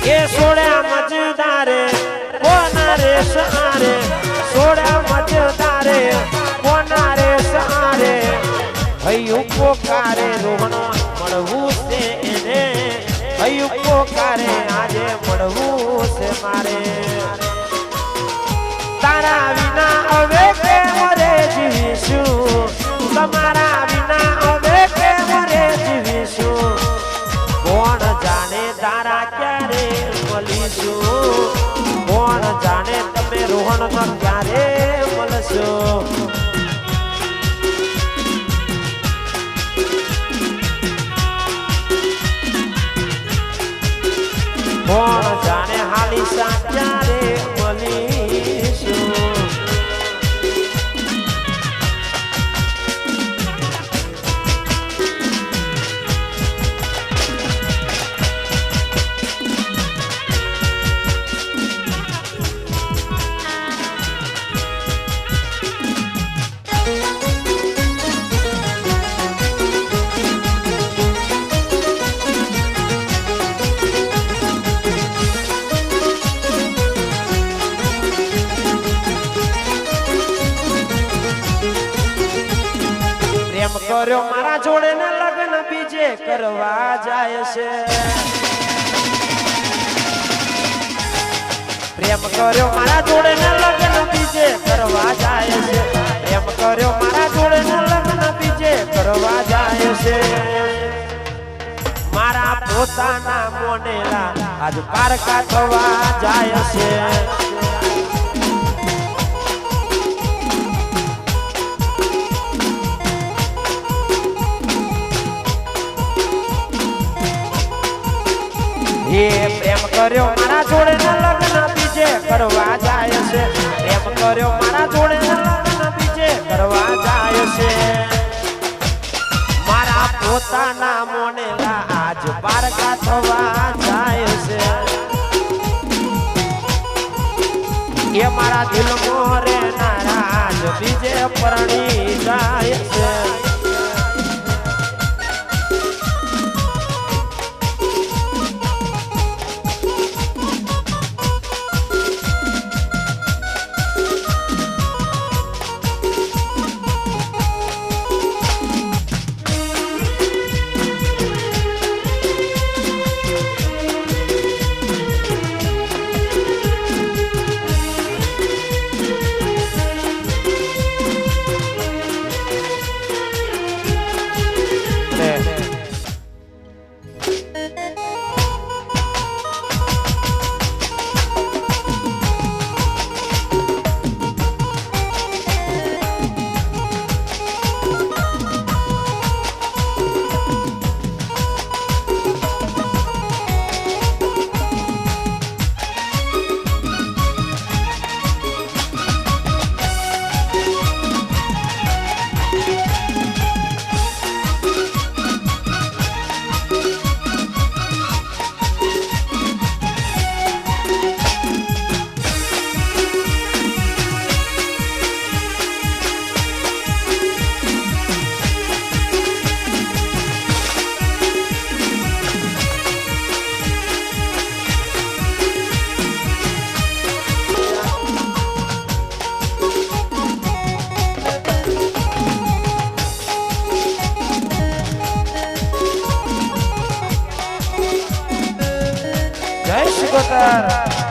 એ સોડ્યા મજદારે કોના રે સહારે સોડ્યા મજદારે કોના રે સહારે હૈયું પોકારે રોહણ મળવું છે એને હૈયું પોકારે આજે મળવું છે મારે તારા વિના હવે કેમ રે જીવીશું તમારા વિના હવે કેમ રે જીવીશું કોણ જાણે તારા ક્યારે મળીશું કોણ જાણે તમે રોહણમાં ક્યારે મળશો કોણ જાણે હાલી સા ક્યારે મળીશું કર્યો મારા જોડે ને લગ્ન બીજે કરવા જાય છે પ્રેમ કર્યો મારા જોડે ને લગ્ન બીજે કરવા જાય છે પ્રેમ કર્યો મારા જોડે ને લગ્ન બીજે કરવા જાય છે મારા પોતાના મોનેલા આજ પારકા થવા જાય છે પ્રેમ કર્યો મારા જોડે ને લગ્ન બીજે કરવા જાય છે પ્રેમ કર્યો મારા જોડે ને લગ્ન બીજે કરવા જાય છે મારા પોતાના મોનેલા આજ પારકા થવા જાય છે એ મારા દિલ મોરે નારાજ બીજે પરણી જાય છે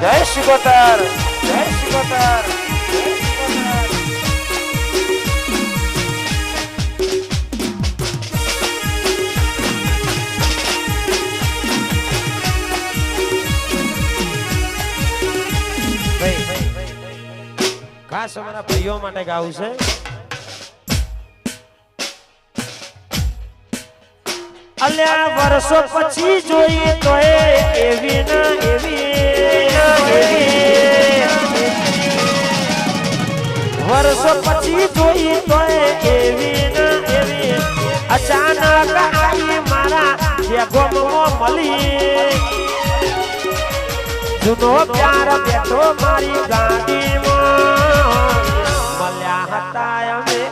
જય શિકોતર જય શિકોતર ખાસ અમારા ભાઈઓ માટે ગાવું છે અલ્યા વર્ષો પછી જોઈ તો એવી ના એવી વર્ષો પછી જોઈ તો એવી ના એવી અચાનક આવી મારા ભેગોમાં મળી જૂનો પ્યાર બેઠો મારી ગાડીમાં મળ્યા હતા અમે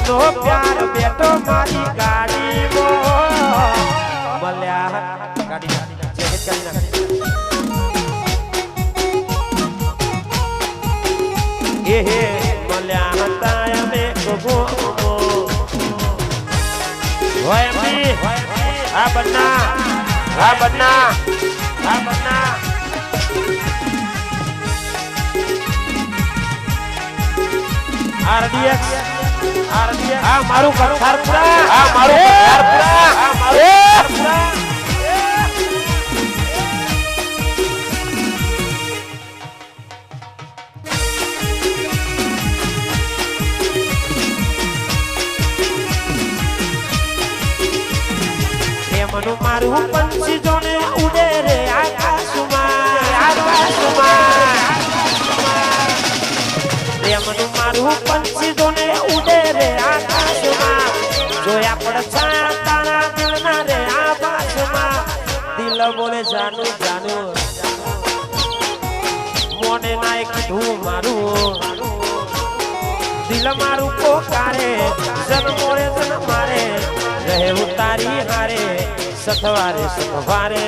જૂનો પ્યાર બેઠો મારી ગાડીમાં મળ્યા ગાડી જેકેટ કાઢી નાખ એ હે મળ્યા હતા અમે ગોગો હોય એમની આ બન્ના આ બન્ના આ બન્ના આરડીએક્સ આ મારું કથારપુરા આ મારું કથારપુરા આ મારું કથારપુરા મનું મારું પંછી જોને ઉડે રે આકાશમાં આકાશમાં મનું મારું પંછી જોને ઉડે રે આકાશમાં જોયા પડછા તારા દિલના રે આભાસમાં દિલ બોલે જાનું જાનું મોને નાય કીધું મારું દિલ મારું પોકારે જન મોરે જન મારે રહે ઉતારી હારે સથવારે સથવારે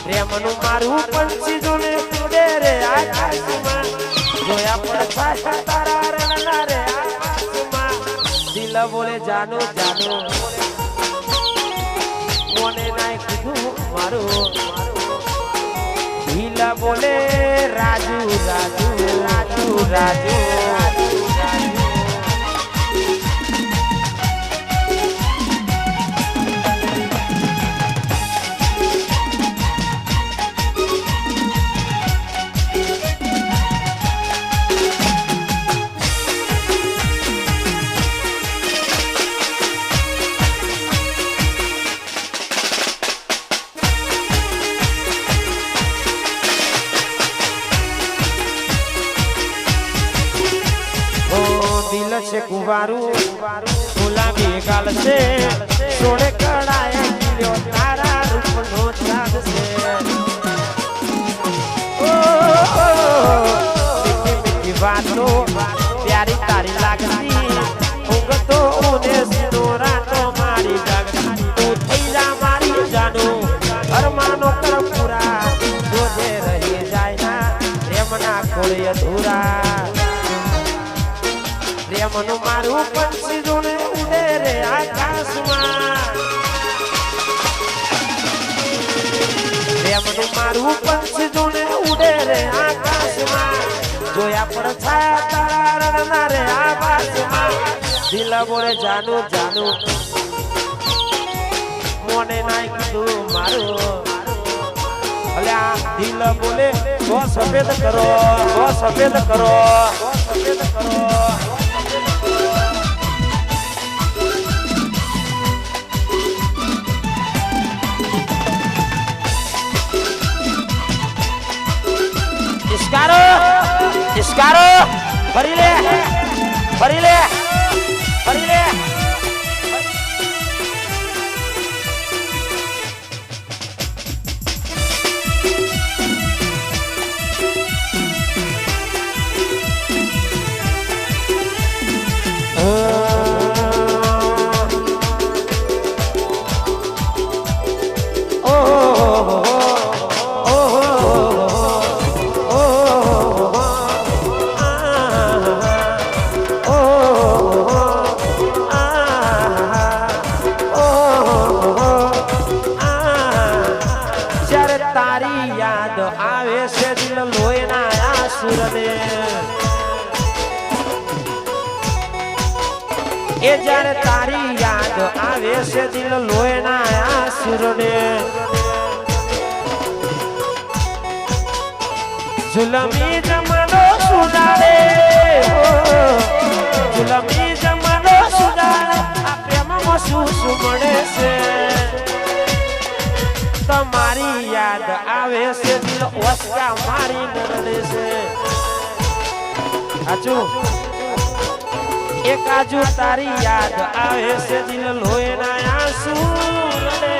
પ્રેમનું મારું પંછી જોને ઉડે રે આકાશમાં જોયા પડછા તારા રણના રે આકાશમાં દિલ બોલે જાનો જાનો મોને નાય કીધું મારું દિલ બોલે રાજુ રાજુ રાજુ રાજુ દિલ છે કુવારું ગુલાબી ગાલ છે સોળે કડાય ગીલ્યો તારા રૂપનો ચાંદ છે ઓ મીઠી વાતો પ્યારી તારી લાગતી ઊંઘ તો ઉને સિનોરા તો મારી જાગતી તું થઈ જા મારી જાનું અરમાનો કર પૂરા જોજે રહી જાય ના પ્રેમના ખોળે અધૂરા પ્રેમનું મારું પંછી જોને ઉડે રે આકાશમાં પ્રેમનું મારું પંછી જોને ઉડે રે આકાશમાં જોયા પડછા તારા રણના રે આભાસમાં દિલ બોલે જાનું જાનું મોને નાય કીધું મારું અલ્યા દિલ બોલે તો સફેદ કરો તો સફેદ કરો તો સફેદ કરો Iscaro Barile Barile Barile એ જાણે તારી યાદ આવે છે દિલ લોહીના આસુરને જુલમી જમાનો સુધારે જુલમી જમાનો સુધારે આ પ્રેમમાં શું શું મળે છે તમારી યાદ આવે છે દિલ ઓસકા મારી નરડે છે સાચું એક આજુ તારી યાદ આવે છે દિલ લોહીના આંસુ રડે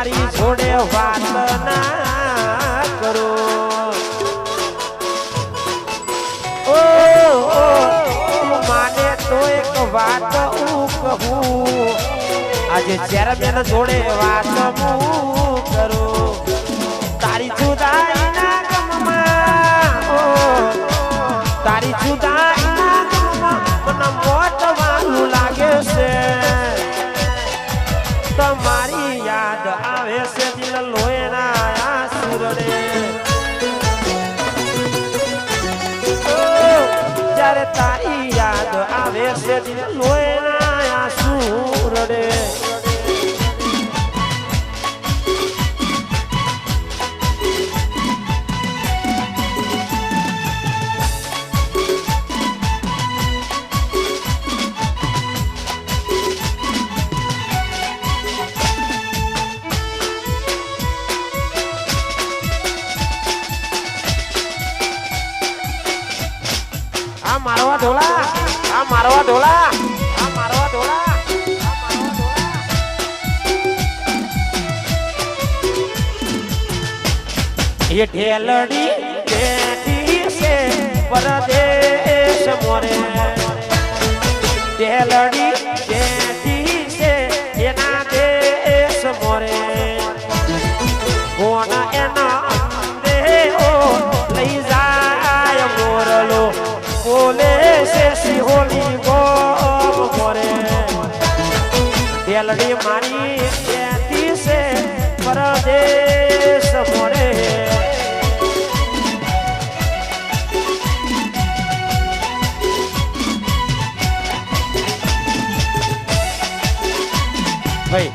મારી જોડે વાત ના કરો ઓ તું માને તો એક વાત કહું આજે ચેરમેન જોડે વાત હું કરું તારી જુદાઈ ના ગમમાં તારી જુદાઈ ના ગમમાં મને મોત વાલું લાગે છે તમારી યાદ આવે છે દિલ લોહીના આંસુ રડે જ્યારે તારી યાદ આવે છે દિલ લોહીના આંસુ રડે મારવા ઢોલા આ મારવા ઢોલા આ મારવા ઢોલા એ ઢેલડી બેઠી છે પરદેશ મોરે ઢેલડી બેઠી છે એના દેશ મોરે કોણ એના અંદેહો લઈ જાય મોરલો બોલે છે સિહોલી ગોમ મોરે ઢેલડી મારી બેઠી છે પરદેશ મોરે ભાઈ